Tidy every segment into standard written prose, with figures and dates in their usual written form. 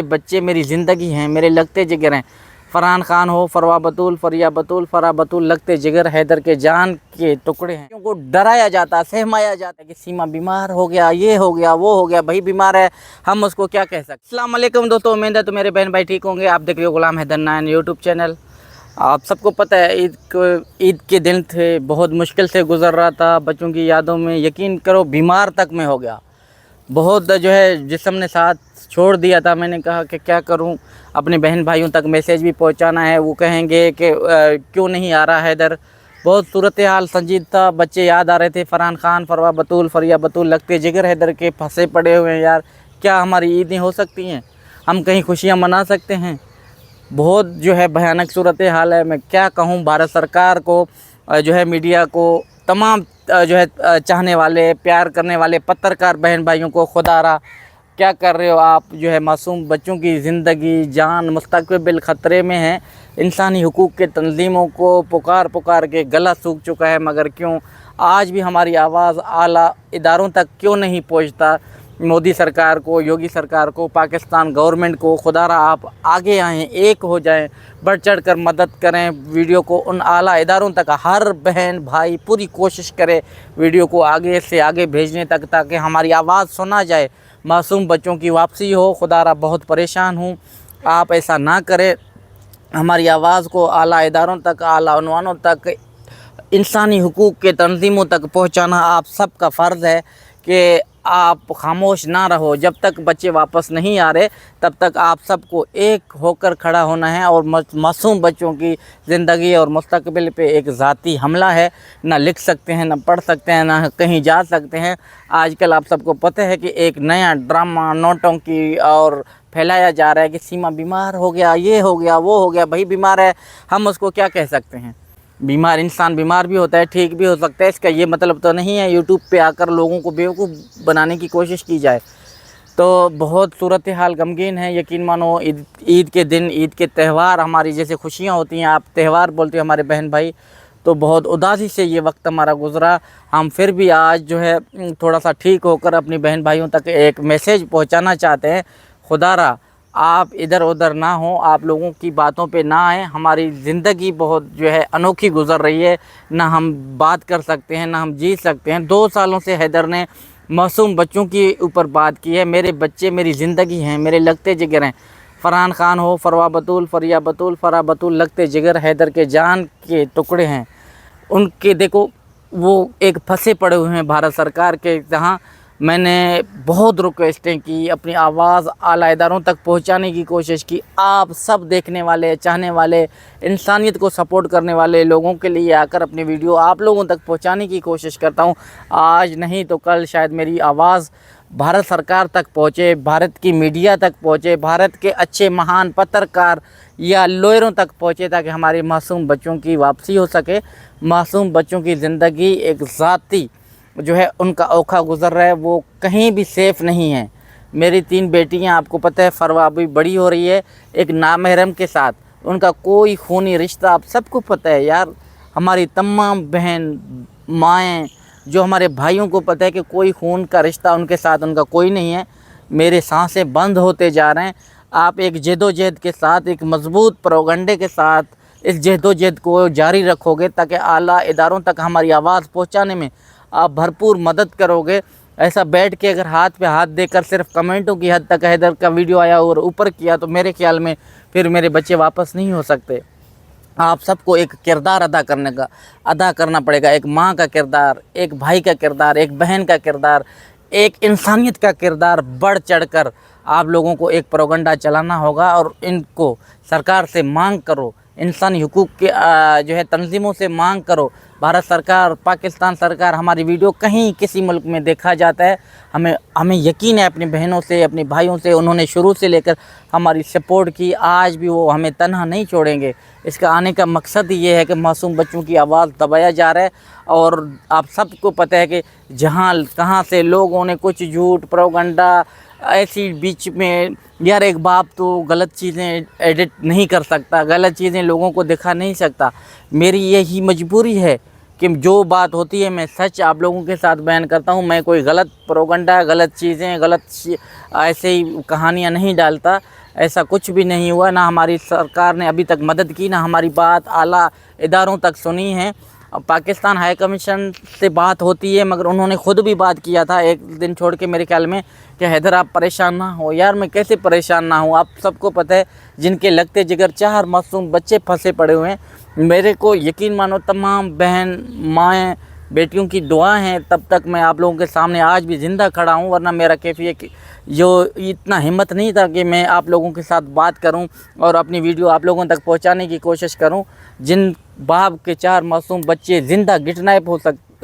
بچے میری زندگی ہیں، میرے لگتے جگر ہیں۔ فرحان خان ہو، فروا بطول، فریا بطول، فرا بطول لگتے جگر حیدر کے جان کے ٹکڑے ہیں۔ ان کو ڈرایا جاتا، سہمایا جاتا ہے کہ سیما بیمار ہو گیا، یہ ہو گیا، وہ ہو گیا، بھائی بیمار ہے، ہم اس کو کیا کہہ سکتے۔ السلام علیکم دوستو، امید ہے تو میرے بہن بھائی ٹھیک ہوں گے۔ آپ دیکھ رہے ہو غلام حیدر 9 یوٹیوب چینل۔ آپ سب کو پتہ ہے عید کے دن تھے، بہت مشکل سے گزر رہا تھا، بچوں کی یادوں میں یقین کرو بیمار تک میں ہو گیا، بہت جسم نے ساتھ چھوڑ دیا تھا۔ میں نے کہا کہ کیا کروں، اپنے بہن بھائیوں تک میسیج بھی پہنچانا ہے، وہ کہیں گے کہ کیوں نہیں آ رہا حیدر۔ بہت صورتحال سنجید تھا، بچے یاد آ رہے تھے، فرحان خان، فروا بطول، فریا بطول لگتے جگر حیدر کے پھنسے پڑے ہوئے ہیں۔ یار کیا ہماری عیدیں ہو سکتی ہیں؟ ہم کہیں خوشیاں منا سکتے ہیں؟ بہت بھیانک صورتحال ہے۔ میں کیا کہوں بھارت سرکار کو، میڈیا کو، تمام چاہنے والے، پیار کرنے والے پترکار بہن بھائیوں کو، خدا را کیا کر رہے ہو آپ؟ معصوم بچوں کی زندگی، جان، مستقبل خطرے میں ہیں۔ انسانی حقوق کے تنظیموں کو پکار کے گلا سوکھ چکا ہے، مگر کیوں آج بھی ہماری آواز اعلیٰ اداروں تک کیوں نہیں پہنچتا؟ مودی سرکار کو، یوگی سرکار کو، پاکستان گورنمنٹ کو خدا را آپ آگے آئیں، ایک ہو جائیں، بڑھ چڑھ کر مدد کریں ویڈیو کو ان اعلیٰ اداروں تک۔ ہر بہن بھائی پوری کوشش کرے ویڈیو کو آگے سے آگے بھیجنے تک، تاکہ ہماری آواز سنا جائے، معصوم بچوں کی واپسی ہو۔ خدا را بہت پریشان ہوں، آپ ایسا نہ کریں۔ ہماری آواز کو اعلیٰ اداروں تک، اعلیٰ عنوانوں تک، انسانی حقوق کے تنظیموں تک پہنچانا آپ سب کا فرض ہے کہ آپ خاموش نہ رہو۔ جب تک بچے واپس نہیں آ رہے تب تک آپ سب کو ایک ہو کر کھڑا ہونا ہے، اور معصوم بچوں کی زندگی اور مستقبل پہ ایک ذاتی حملہ ہے۔ نہ لکھ سکتے ہیں، نہ پڑھ سکتے ہیں، نہ کہیں جا سکتے ہیں۔ آج کل آپ سب کو پتہ ہے کہ ایک نیا ڈرامہ نوٹوں کی اور پھیلایا جا رہا ہے کہ سیما بیمار ہو گیا، یہ ہو گیا، وہ ہو گیا، بھائی بیمار ہے، ہم اس کو کیا کہہ سکتے ہیں۔ بیمار انسان بیمار بھی ہوتا ہے، ٹھیک بھی ہو سکتا ہے، اس کا یہ مطلب تو نہیں ہے یوٹیوب پہ آ کر لوگوں کو بیوقوف بنانے کی کوشش کی جائے۔ تو بہت صورتحال غمگین ہے، یقین مانو۔ عید کے دن، عید کے تہوار، ہماری جیسے خوشیاں ہوتی ہیں، آپ تہوار بولتے ہیں ہمارے بہن بھائی، تو بہت اداسی سے یہ وقت ہمارا گزرا۔ ہم پھر بھی آج تھوڑا سا ٹھیک ہو کر اپنی بہن بھائیوں تک ایک میسیج پہنچانا چاہتے ہیں۔ خدا را آپ ادھر ادھر نہ ہوں، آپ لوگوں کی باتوں پہ نہ آئیں۔ ہماری زندگی بہت انوکھی گزر رہی ہے، نہ ہم بات کر سکتے ہیں، نہ ہم جی سکتے ہیں۔ 2 سالوں سے حیدر نے معصوم بچوں کے اوپر بات کی ہے۔ میرے بچے میری زندگی ہیں، میرے لگتے جگر ہیں۔ فرحان خان ہو، فروا بطول، فریا بطول، فرا بطول لگتے جگر حیدر کے جان کے ٹکڑے ہیں۔ ان کے دیکھو وہ ایک پھنسے پڑے ہوئے ہیں بھارت سرکار کے، جہاں میں نے بہت ریکویسٹیں کی، اپنی آواز اعلیٰ اداروں تک پہنچانے کی کوشش کی۔ آپ سب دیکھنے والے، چاہنے والے، انسانیت کو سپورٹ کرنے والے لوگوں کے لیے آ کر اپنی ویڈیو آپ لوگوں تک پہنچانے کی کوشش کرتا ہوں۔ آج نہیں تو کل شاید میری آواز بھارت سرکار تک پہنچے، بھارت کی میڈیا تک پہنچے، بھارت کے اچھے مہان پترکار یا لوئروں تک پہنچے، تاکہ ہمارے معصوم بچوں کی واپسی ہو سکے۔ معصوم بچوں کی زندگی ایک ذاتی ان کا اوکھا گزر رہا ہے، وہ کہیں بھی سیف نہیں ہے۔ میری 3 بیٹیاں، آپ کو پتہ ہے، فروا ابھی بڑی ہو رہی ہے ایک نامحرم کے ساتھ، ان کا کوئی خونی رشتہ، آپ سب کو پتہ ہے یار۔ ہماری تمام بہن مائیں، جو ہمارے بھائیوں کو پتہ ہے کہ کوئی خون کا رشتہ ان کے ساتھ ان کا کوئی نہیں ہے، میرے سانسیں بند ہوتے جا رہے ہیں۔ آپ ایک جد و جہد کے ساتھ، ایک مضبوط پروگنڈے کے ساتھ اس جہد و جہد کو جاری رکھو گے، تاکہ اعلیٰ اداروں تک ہماری آواز پہنچانے میں آپ بھرپور مدد کرو گے۔ ایسا بیٹھ کے اگر ہاتھ پہ ہاتھ دے کر صرف کمنٹوں کی حد تک حیدر کا ویڈیو آیا اور اوپر کیا، تو میرے خیال میں پھر میرے بچے واپس نہیں ہو سکتے۔ آپ سب کو ایک کردار ادا کرنا پڑے گا، ایک ماں کا کردار، ایک بھائی کا کردار، ایک بہن کا کردار، ایک انسانیت کا کردار بڑھ چڑھ کر آپ لوگوں کو ایک پروگنڈا چلانا ہوگا، اور ان کو سرکار سے مانگ کرو، انسانی حقوق کے تنظیموں سے مانگ کرو۔ بھارت سرکار، پاکستان سرکار، ہماری ویڈیو کہیں کسی ملک میں دیکھا جاتا ہے، ہمیں یقین ہے اپنی بہنوں سے، اپنی بھائیوں سے، انہوں نے شروع سے لے کر ہماری سپورٹ کی، آج بھی وہ ہمیں تنہا نہیں چھوڑیں گے۔ اس کا آنے کا مقصد یہ ہے کہ معصوم بچوں کی آواز دبایا جا رہا ہے، اور آپ سب کو پتہ ہے کہ جہاں کہاں سے لوگوں نے کچھ جھوٹ پروگنڈا ایسی بیچ میں، یار ایک باپ تو غلط چیزیں ایڈٹ نہیں کر سکتا، غلط چیزیں لوگوں کو دکھا نہیں سکتا۔ میری یہی مجبوری ہے کہ جو بات ہوتی ہے میں سچ آپ لوگوں کے ساتھ بیان کرتا ہوں۔ میں کوئی غلط پروگنڈا، غلط چیزیں، غلط ایسے ہی کہانیاں نہیں ڈالتا۔ ایسا کچھ بھی نہیں ہوا، نہ ہماری سرکار نے ابھی تک مدد کی، نہ ہماری بات اعلیٰ اداروں تک سنی ہے۔ پاکستان ہائی کمیشن سے بات ہوتی ہے، مگر انہوں نے خود بھی بات کیا تھا ایک دن چھوڑ کے میرے خیال میں کہ حیدر آپ پریشان نہ ہو۔ یار میں کیسے پریشان نہ ہوں؟ آپ سب کو پتہ ہے جن کے لگتے جگر 4 معصوم بچے پھنسے پڑے ہوئے ہیں، میرے کو یقین مانو تمام بہن مائیں بیٹیوں کی دعا ہیں، تب تک میں آپ لوگوں کے سامنے آج بھی زندہ کھڑا ہوں، ورنہ میرا کیفیت جو اتنا ہمت نہیں تھا کہ میں آپ لوگوں کے ساتھ بات کروں اور اپنی ویڈیو آپ لوگوں تک پہنچانے کی کوشش کروں۔ جن باپ کے 4 معصوم بچے زندہ گٹنائپ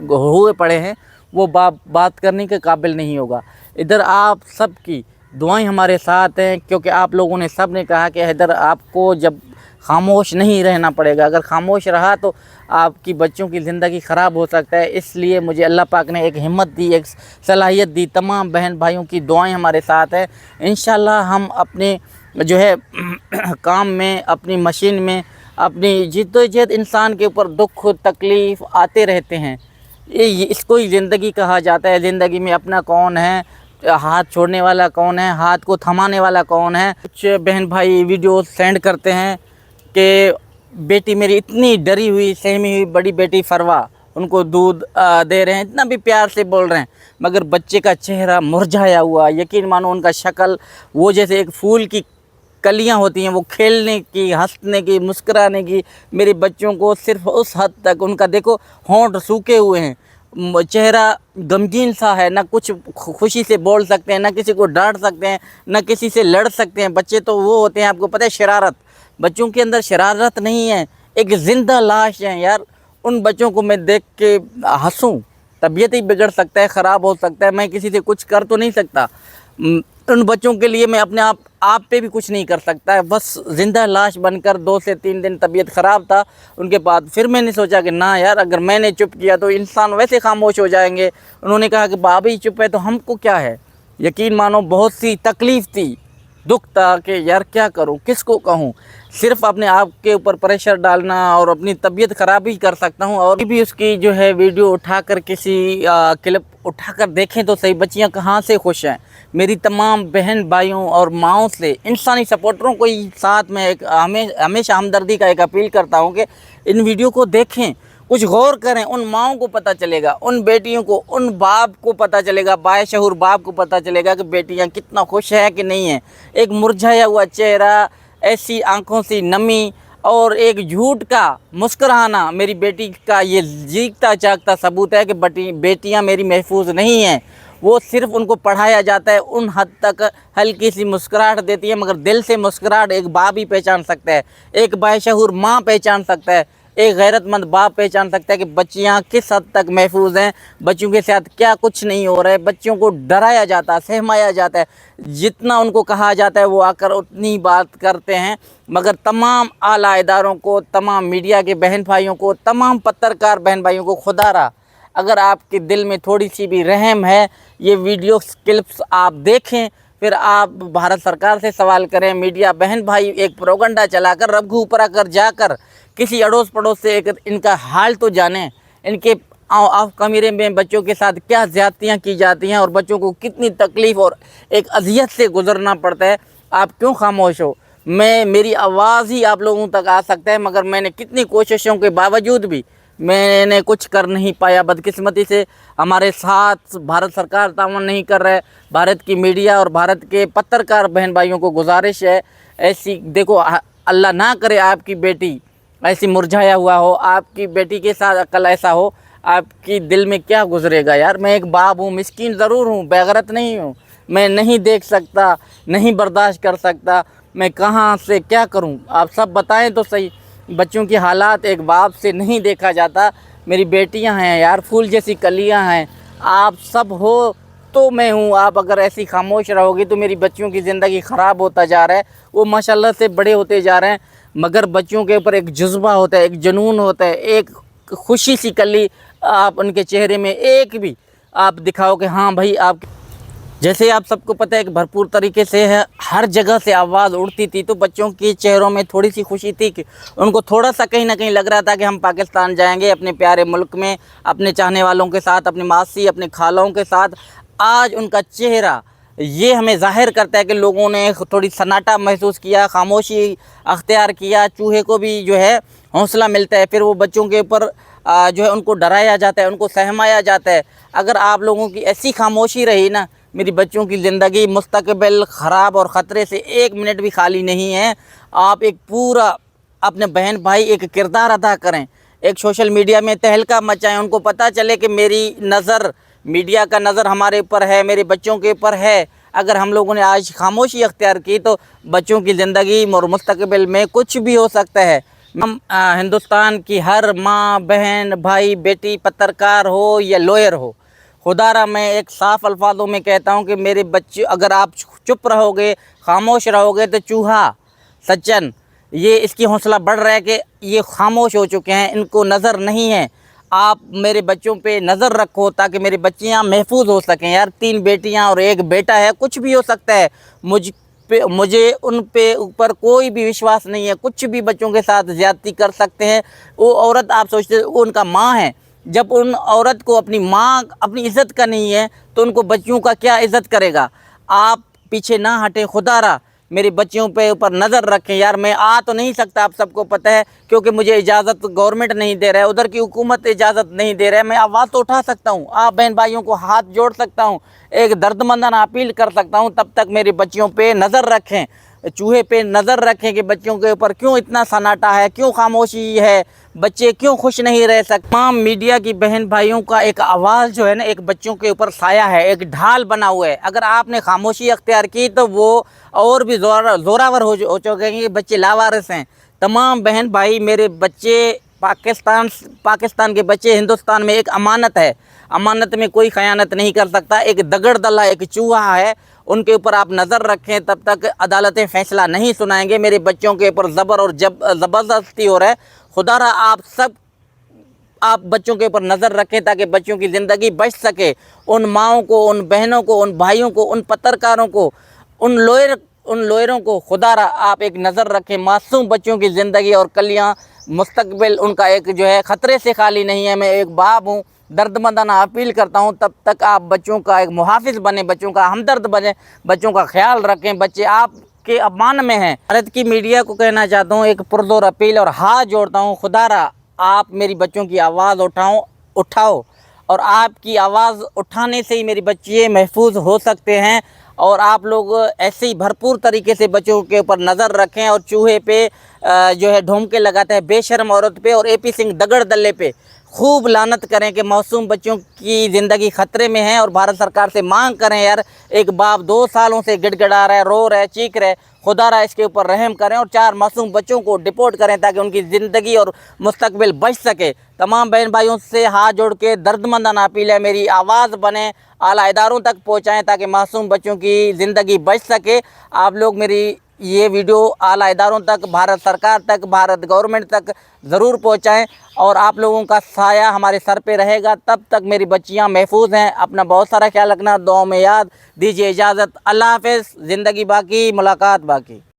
ہوئے پڑے ہیں، وہ باپ بات کرنے کے قابل نہیں ہوگا۔ ادھر آپ سب کی دعائیں ہمارے ساتھ ہیں، کیونکہ آپ لوگوں نے سب نے کہا کہ حیدر آپ کو جب خاموش نہیں رہنا پڑے گا، اگر خاموش رہا تو آپ کی بچوں کی زندگی خراب ہو سکتا ہے۔ اس لیے مجھے اللہ پاک نے ایک ہمت دی، ایک صلاحیت دی۔ تمام بہن بھائیوں کی دعائیں ہمارے ساتھ ہیں۔ انشاءاللہ ہم اپنے جو ہے کام میں، اپنی مشین میں، اپنی جدوجہد، انسان کے اوپر دکھ تکلیف آتے رہتے ہیں، اس کو ہی زندگی کہا جاتا ہے۔ زندگی میں اپنا کون ہے، ہاتھ چھوڑنے والا کون ہے، ہاتھ کو تھمانے والا کون ہے۔ کچھ بہن بھائی ویڈیو سینڈ کرتے ہیں کہ بیٹی میری اتنی ڈری ہوئی سہمی ہوئی بڑی بیٹی فروا، ان کو دودھ دے رہے ہیں، اتنا بھی پیار سے بول رہے ہیں، مگر بچے کا چہرہ مرجھایا ہوا، یقین مانو ان کا شکل وہ جیسے ایک پھول کی کلیاں ہوتی ہیں، وہ کھیلنے کی، ہنسنے کی، مسکرانے کی۔ میرے بچوں کو صرف اس حد تک ان کا دیکھو ہونٹ سوکھے ہوئے ہیں، چہرہ غمگین سا ہے، نہ کچھ خوشی سے بول سکتے ہیں، نہ کسی کو ڈانٹ سکتے ہیں، نہ کسی سے لڑ سکتے ہیں۔ بچے تو وہ ہوتے ہیں، آپ کو پتہ ہے، شرارت، بچوں کے اندر شرارت نہیں ہے، ایک زندہ لاش ہے یار۔ ان بچوں کو میں دیکھ کے ہنسوں، طبیعت ہی بگڑ سکتا ہے، خراب ہو سکتا ہے، میں کسی سے کچھ کر تو نہیں سکتا۔ ان بچوں کے لیے میں اپنے آپ پہ بھی کچھ نہیں کر سکتا ہے، بس زندہ لاش بن کر 2 سے 3 دن طبیعت خراب تھا ان کے بعد۔ پھر میں نے سوچا کہ نہ یار، اگر میں نے چپ کیا تو انسان ویسے خاموش ہو جائیں گے۔ انہوں نے کہا کہ بابا ہی چپ ہے تو ہم کو کیا ہے۔ یقین مانو بہت سی تکلیف تھی، دکھ تھا کہ یار کیا کروں، کس کو کہوں۔ صرف اپنے آپ کے اوپر پریشر ڈالنا اور اپنی طبیعت خراب ہی کر سکتا ہوں۔ اور بھی اس کی جو ہے ویڈیو اٹھا کر کسی کلپ اٹھا کر دیکھیں تو صحیح، بچیاں کہاں سے خوش ہیں۔ میری تمام بہن بھائیوں اور ماؤں سے، انسانی سپورٹروں کو ہی ساتھ میں ایک ہمیشہ ہمدردی کا ایک اپیل کرتا ہوں کہ ان ویڈیو کو دیکھیں، کچھ غور کریں۔ ان ماؤں کو پتہ چلے گا، ان بیٹیوں کو، ان باپ کو پتہ چلے گا، باشعور باپ کو پتہ چلے گا کہ بیٹیاں کتنا خوش ہیں کہ نہیں ہیں۔ ایک مرجھایا ہوا چہرہ، ایسی آنکھوں سے نمی اور ایک جھوٹ کا مسکرانا میری بیٹی کا یہ جیتا جاگتا ثبوت ہے کہ بیٹیاں میری محفوظ نہیں ہیں۔ وہ صرف ان کو پڑھایا جاتا ہے، ان حد تک ہلکی سی مسکراہٹ دیتی ہے، مگر دل سے مسکراہٹ ایک باپ ہی پہچان سکتا ہے، ایک باشعور ماں پہچان سکتا ہے، ایک غیرت مند باپ پہچان سکتا ہے کہ بچیاں کس حد تک محفوظ ہیں، بچوں کے ساتھ کیا کچھ نہیں ہو رہا ہے۔ بچوں کو ڈرایا جاتا ہے، سہمایا جاتا ہے، جتنا ان کو کہا جاتا ہے وہ آ کر اتنی بات کرتے ہیں۔ مگر تمام اعلیٰ اداروں کو، تمام میڈیا کے بہن بھائیوں کو، تمام پترکار بہن بھائیوں کو خدا را، اگر آپ کے دل میں تھوڑی سی بھی رحم ہے، یہ ویڈیو کلپس آپ دیکھیں، پھر آپ بھارت سرکار سے سوال کریں۔ میڈیا بہن بھائی ایک پروگنڈا چلا کر، رب اوپرا کر جا کر کسی اڑوس پڑوس سے ان کا حال تو جانیں، ان کے آف کمرے میں بچوں کے ساتھ کیا زیادتیاں کی جاتی ہیں اور بچوں کو کتنی تکلیف اور ایک اذیت سے گزرنا پڑتا ہے۔ آپ کیوں خاموش ہو؟ میری آواز ہی آپ لوگوں تک آ سکتا ہے، مگر میں نے کتنی کوششوں کے باوجود بھی میں نے کچھ کر نہیں پایا۔ بدقسمتی سے ہمارے ساتھ بھارت سرکار تعاون نہیں کر رہے۔ بھارت کی میڈیا اور بھارت کے پترکار بہن بھائیوں کو گزارش ہے، ایسی دیکھو، اللہ نہ کرے آپ کی بیٹی ایسی مرجھایا ہوا ہو، آپ کی بیٹی کے ساتھ عقل ایسا ہو، آپ کی دل میں کیا گزرے گا یار۔ میں ایک باپ ہوں، مسکین ضرور ہوں، بے غیرت نہیں ہوں، میں نہیں دیکھ سکتا، نہیں برداشت کر سکتا، میں کہاں سے کیا کروں؟ آپ سب بتائیں تو صحیح۔ بچوں کی حالات ایک باپ سے نہیں دیکھا جاتا۔ میری بیٹیاں ہیں یار، پھول جیسی کلیاں ہیں، آپ سب ہو تو میں ہوں۔ آپ اگر ایسی خاموش رہو گی تو میری بچیوں کی زندگی خراب ہوتا جا رہا ہے، وہ ماشاءاللہ سے بڑے ہوتے جا رہے ہیں، مگر بچوں کے اوپر ایک جذبہ ہوتا ہے، ایک جنون ہوتا ہے، ایک خوشی سی کلی آپ ان کے چہرے میں ایک بھی آپ دکھاؤ کہ ہاں بھائی، آپ جیسے آپ سب کو پتہ ہے کہ بھرپور طریقے سے ہے، ہر جگہ سے آواز اڑتی تھی، تو بچوں کے چہروں میں تھوڑی سی خوشی تھی کہ ان کو تھوڑا سا کہیں نہ کہیں لگ رہا تھا کہ ہم پاکستان جائیں گے، اپنے پیارے ملک میں، اپنے چاہنے والوں کے ساتھ، اپنے ماسی، اپنے خالوں کے ساتھ۔ آج ان کا چہرہ یہ ہمیں ظاہر کرتا ہے کہ لوگوں نے تھوڑی سناٹا محسوس کیا، خاموشی اختیار کیا، چوہے کو بھی جو ہے حوصلہ ملتا ہے، پھر وہ بچوں کے اوپر جو ہے ان کو ڈرایا جاتا ہے، ان کو سہمایا جاتا ہے۔ اگر آپ لوگوں کی ایسی خاموشی رہی نا، میری بچوں کی زندگی مستقبل خراب اور خطرے سے ایک منٹ بھی خالی نہیں ہے۔ آپ ایک پورا اپنے بہن بھائی ایک کردار ادا کریں، ایک سوشل میڈیا میں تہلکہ مچائیں، ان کو پتہ چلے کہ میری نظر، میڈیا کا نظر ہمارے اوپر ہے، میرے بچوں کے اوپر ہے۔ اگر ہم لوگوں نے آج خاموشی اختیار کی تو بچوں کی زندگی اور مستقبل میں کچھ بھی ہو سکتا ہے۔ ہم ہندوستان کی ہر ماں، بہن، بھائی، بیٹی، پترکار ہو یا لوئر ہو، خدا را میں ایک صاف الفاظوں میں کہتا ہوں کہ میرے بچے، اگر آپ چپ رہو گے، خاموش رہو گے تو چوہا سچن یہ اس کی حوصلہ بڑھ رہا ہے کہ یہ خاموش ہو چکے ہیں، ان کو نظر نہیں ہے۔ آپ میرے بچوں پہ نظر رکھو تاکہ میری بچیاں محفوظ ہو سکیں۔ یار 3 بیٹیاں اور 1 بیٹا ہے، کچھ بھی ہو سکتا ہے۔ مجھے ان پہ اوپر کوئی بھی وشواس نہیں ہے، کچھ بھی بچوں کے ساتھ زیادتی کر سکتے ہیں۔ وہ عورت آپ سوچتے وہ ان کا ماں ہے، جب ان عورت کو اپنی ماں اپنی عزت کا نہیں ہے تو ان کو بچوں کا کیا عزت کرے گا۔ آپ پیچھے نہ ہٹیں، خدا را میرے بچوں پہ اوپر نظر رکھیں۔ یار میں آ تو نہیں سکتا، آپ سب کو پتہ ہے، کیونکہ مجھے اجازت گورنمنٹ نہیں دے رہا ہے، ادھر کی حکومت اجازت نہیں دے رہا ہے۔ میں آواز تو اٹھا سکتا ہوں، آپ بہن بھائیوں کو ہاتھ جوڑ سکتا ہوں، ایک دردمندانہ اپیل کر سکتا ہوں، تب تک میرے بچوں پہ نظر رکھیں، چوہے پہ نظر رکھیں کہ بچوں کے اوپر کیوں اتنا سناٹا ہے، کیوں خاموشی ہے، بچے کیوں خوش نہیں رہ سکتے۔ تمام میڈیا کی بہن بھائیوں کا ایک آواز جو ہے نا، ایک بچوں کے اوپر سایہ ہے، ایک ڈھال بنا ہوا ہے۔ اگر آپ نے خاموشی اختیار کی تو وہ اور بھی زوراور ہو چکے ہیں، بچے لاوارث ہیں۔ تمام بہن بھائی، میرے بچے پاکستان کے بچے ہندوستان میں ایک امانت ہے، امانت میں کوئی خیانت نہیں کر سکتا۔ ایک دگڑ دلہ، ایک چوہا ہے، ان کے اوپر آپ نظر رکھیں، تب تک عدالتیں فیصلہ نہیں سنائیں گے۔ میرے بچوں کے اوپر زبر اور زبردستی ہو رہا ہے، خدا را آپ بچوں کے اوپر نظر رکھیں تاکہ بچوں کی زندگی بچ سکے۔ ان ماؤں کو، ان بہنوں کو، ان بھائیوں کو، ان پترکاروں کو، ان لوئروں کو خدا را آپ ایک نظر رکھیں۔ معصوم بچوں کی زندگی اور کلیاں، مستقبل ان کا ایک جو ہے خطرے سے خالی نہیں ہے۔ میں ایک باپ ہوں، دردمندانہ اپیل کرتا ہوں، تب تک آپ بچوں کا ایک محافظ بنیں، بچوں کا ہمدرد بنیں، بچوں کا خیال رکھیں۔ بچے آپ کے امان میں ہیں۔ بھارت کی میڈیا کو کہنا چاہتا ہوں، ایک پرزور اپیل اور ہاتھ جوڑتا ہوں، خدا را آپ میری بچوں کی آواز اٹھاؤ، اور آپ کی آواز اٹھانے سے ہی میری بچے محفوظ ہو سکتے ہیں۔ اور آپ لوگ ایسے ہی بھرپور طریقے سے بچوں کے اوپر نظر رکھیں، اور چوہے پہ جو ہے ڈھونکے لگاتا ہے بے شرم عورت پہ، اور AP سنگھ دگڑ دلے پہ خوب لعنت کریں کہ معصوم بچوں کی زندگی خطرے میں ہے، اور بھارت سرکار سے مانگ کریں، یار ایک باپ 2 سالوں سے گڑ گڑا رہا ہے، رو رہا ہے، چیخ رہا ہے، خدا را اس کے اوپر رحم کریں، اور 4 معصوم بچوں کو ڈپورٹ کریں تاکہ ان کی زندگی اور مستقبل بچ سکے۔ تمام بہن بھائیوں سے ہاتھ جوڑ کے دردمندانہ اپیل ہے، میری آواز بنیں، اعلیٰ اداروں تک پہنچائیں تاکہ معصوم بچوں کی زندگی بچ سکے۔ آپ لوگ میری یہ ویڈیو اعلیٰ اداروں تک، بھارت سرکار تک، بھارت گورنمنٹ تک ضرور پہنچائیں، اور آپ لوگوں کا سایہ ہمارے سر پہ رہے گا، تب تک میری بچیاں محفوظ ہیں۔ اپنا بہت سارا خیال رکھنا، دعاؤں میں یاد دیجیے۔ اجازت، اللہ حافظ۔ زندگی باقی، ملاقات باقی۔